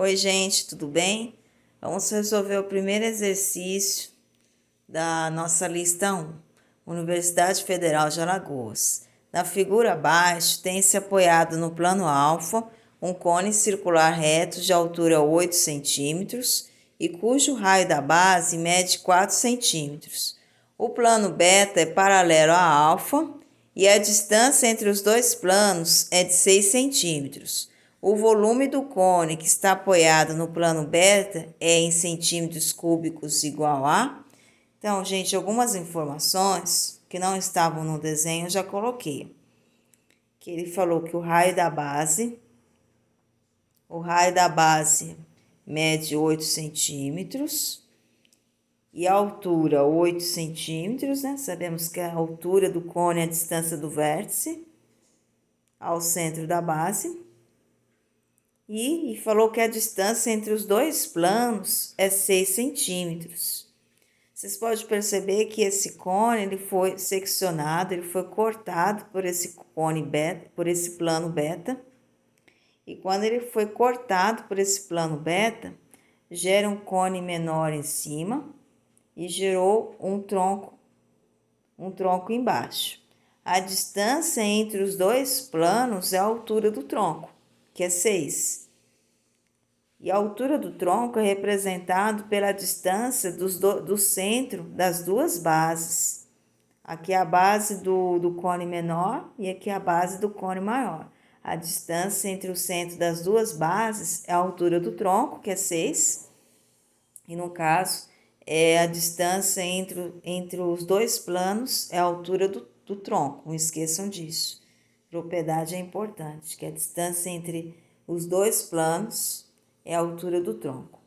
Oi, gente, tudo bem? Vamos resolver o primeiro exercício da nossa lista 1, Universidade Federal de Alagoas. Na figura abaixo, tem-se apoiado no plano alfa um cone circular reto de altura 8 centímetros e cujo raio da base mede 4 centímetros. O plano beta é paralelo a alfa e a distância entre os dois planos é de 6 centímetros. O volume do cone que está apoiado no plano beta é em centímetros cúbicos igual a... Então, gente, algumas informações que não estavam no desenho eu já coloquei. Que ele falou que o raio da base mede 8 centímetros e a altura 8 centímetros, né? Sabemos que a altura do cone é a distância do vértice ao centro da base. E falou que a distância entre os dois planos é 6 centímetros. Vocês podem perceber que esse cone ele foi seccionado, ele foi cortado por esse cone beta, por esse plano beta. E quando ele foi cortado por esse plano beta, gera um cone menor em cima e gerou um tronco embaixo. A distância entre os dois planos é a altura do tronco, que é 6. E a altura do tronco é representado pela distância do centro das duas bases. Aqui é a base do cone menor e aqui é a base do cone maior. A distância entre o centro das duas bases é a altura do tronco, que é 6. E no caso, a distância entre os dois planos é a altura do tronco. Não esqueçam disso. Propriedade é importante, que a distância entre os dois planos é a altura do tronco.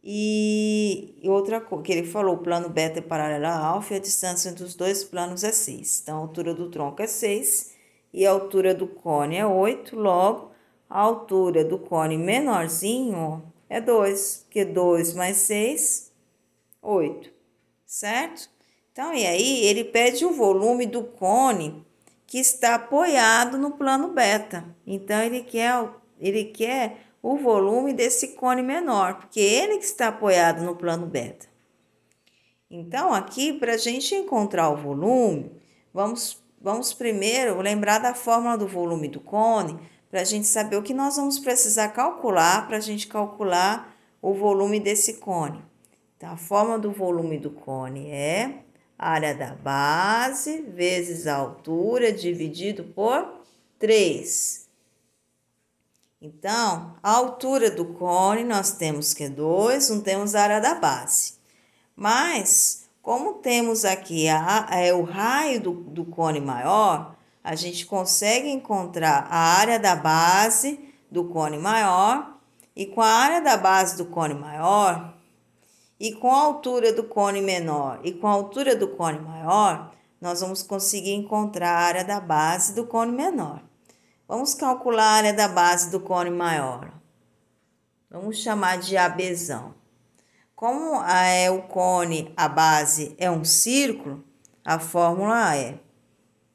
E outra coisa que ele falou, o plano beta é paralelo a alfa e a distância entre os dois planos é 6. Então, a altura do tronco é 6 e a altura do cone é 8. Logo, a altura do cone menorzinho é 2, porque 2 mais 6, 8, certo? Então, e aí ele pede o volume do cone que está apoiado no plano beta. Então, ele quer o volume desse cone menor, porque ele que está apoiado no plano beta. Então, aqui, para a gente encontrar o volume, vamos primeiro lembrar da fórmula do volume do cone, para a gente saber o que nós vamos precisar calcular para a gente calcular o volume desse cone. Então, a fórmula do volume do cone é a área da base vezes a altura dividido por 3. Então, a altura do cone nós temos que é 2, não temos a área da base. Mas, como temos aqui o raio do cone maior, a gente consegue encontrar a área da base do cone maior e com a área da base do cone maior e com a altura do cone menor e com a altura do cone maior, nós vamos conseguir encontrar a área da base do cone menor. Vamos calcular a área da base do cone maior. Vamos chamar de ABzão. Como o cone, a base é um círculo, a fórmula é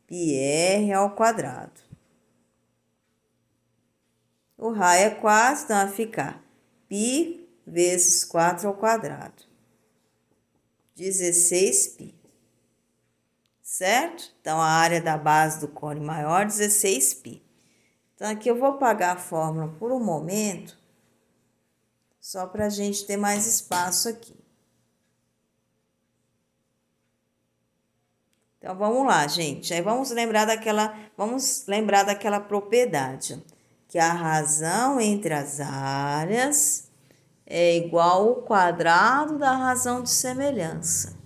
πr ao quadrado. O raio é 4, então vai ficar π vezes 4 ao quadrado. 16π. Certo? Então, a área da base do cone maior, 16π. Então, aqui eu vou apagar a fórmula por um momento, só para a gente ter mais espaço aqui. Então, vamos lá, gente. Aí vamos lembrar daquela propriedade, que a razão entre as áreas é igual ao quadrado da razão de semelhança.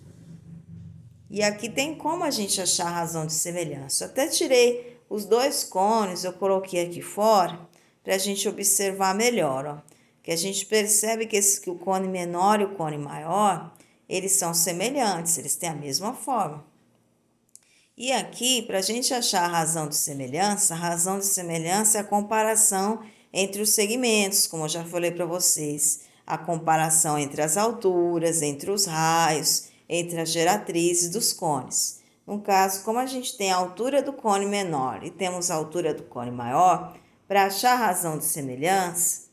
E aqui tem como a gente achar a razão de semelhança. Eu até tirei os dois cones, eu coloquei aqui fora, para a gente observar melhor, ó. Que a gente percebe que o cone menor e o cone maior, eles são semelhantes, eles têm a mesma forma. E aqui, para a gente achar a razão de semelhança é a comparação entre os segmentos, como eu já falei para vocês. A comparação entre as alturas, entre os raios, entre as geratrizes dos cones. No caso, como a gente tem a altura do cone menor e temos a altura do cone maior, para achar a razão de semelhança,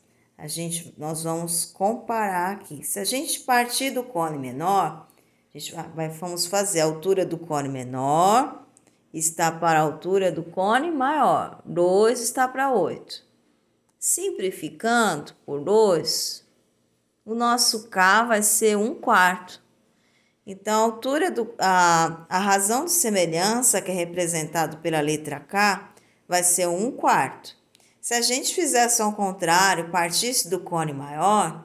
nós vamos comparar aqui. Se a gente partir do cone menor, vamos fazer a altura do cone menor, está para a altura do cone maior. 2 está para 8. Simplificando por 2, o nosso K vai ser 1/4. Então, a altura a razão de semelhança, que é representado pela letra K, vai ser 1/4. Se a gente fizesse ao contrário, partisse do cone maior,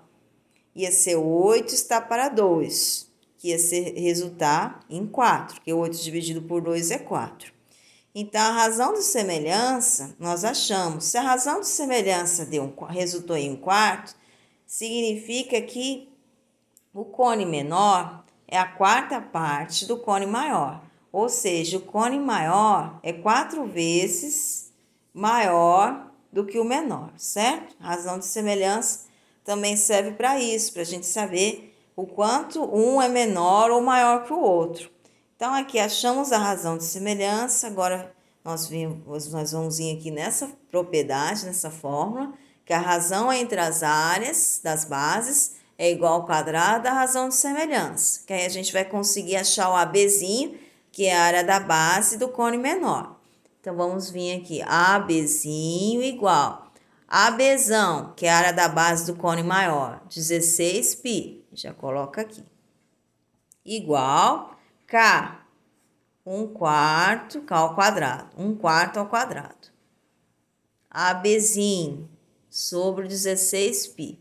ia ser 8 está para 2, que ia resultar em 4, porque 8 dividido por 2 é 4. Então, a razão de semelhança, nós achamos, se a razão de semelhança resultou em 1/4, significa que o cone menor é a quarta parte do cone maior. Ou seja, o cone maior é 4 vezes maior do que o menor, certo? A razão de semelhança também serve para isso, para a gente saber o quanto um é menor ou maior que o outro. Então, aqui achamos a razão de semelhança. Agora, nós vamos vir aqui nessa propriedade, nessa fórmula, que a razão entre as áreas das bases é igual ao quadrado da razão de semelhança. Que aí a gente vai conseguir achar o ABzinho, que é a área da base do cone menor. Então, vamos vir aqui, ABzinho igual ABzão, que é a área da base do cone maior, 16π. Já coloca aqui. Igual K, 1/4, K ao quadrado, 1/4 ao quadrado. ABzinho sobre 16π.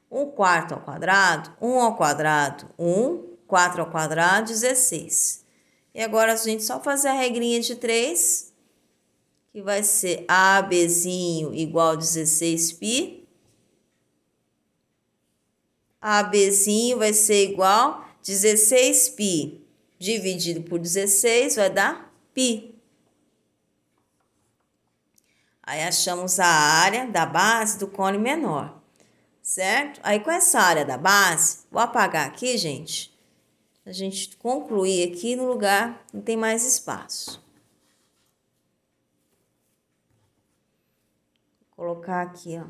1/4 ao quadrado, 1 ao quadrado, 1, 4 ao quadrado, 16. E agora a gente só fazer a regrinha de 3, que vai ser ABzinho igual a 16π. ABzinho vai ser igual a 16π dividido por 16 vai dar π. Aí achamos a área da base do cone menor, certo? Aí com essa área da base, vou apagar aqui, gente. A gente concluir aqui no lugar, não tem mais espaço. Vou colocar aqui, ó.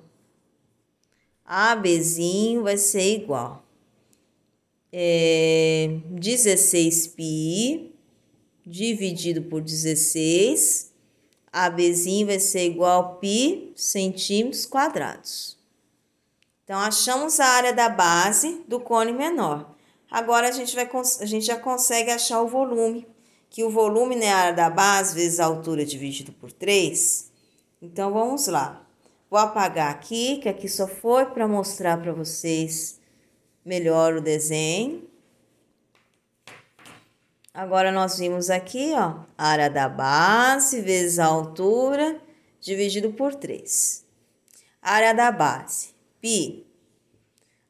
ABzinho vai ser igual 16π dividido por 16. ABzinho vai ser igual a π centímetros quadrados. Então, achamos a área da base do cone menor. Agora, a gente já consegue achar o volume, que o volume é a área da base vezes a altura dividido por 3. Então, vamos lá. Vou apagar aqui, que aqui só foi para mostrar para vocês melhor o desenho. Agora, nós vimos aqui, ó, a área da base vezes a altura dividido por 3. Área da base, π.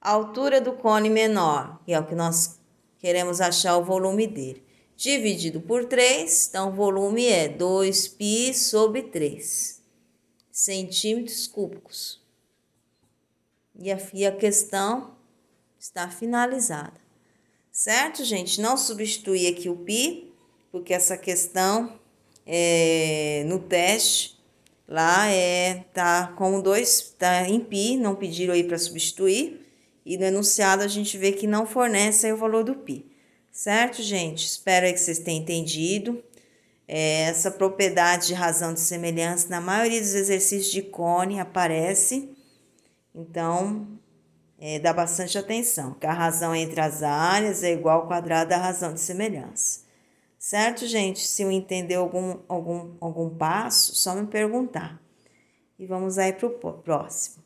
A altura do cone menor, que é o que nós queremos achar o volume dele, dividido por 3. Então, o volume é 2π sobre 3 centímetros cúbicos. E a questão está finalizada. Certo, gente? Não substituir aqui o π, porque essa questão no teste lá tá com tá em π, não pediram aí para substituir, e no enunciado a gente vê que não fornece aí o valor do π. Certo, gente? Espero aí que vocês tenham entendido. Essa propriedade de razão de semelhança na maioria dos exercícios de cone aparece. Então, dá bastante atenção, que a razão entre as áreas é igual ao quadrado da razão de semelhança. Certo, gente? Se eu entender algum passo, só me perguntar. E vamos aí para o próximo.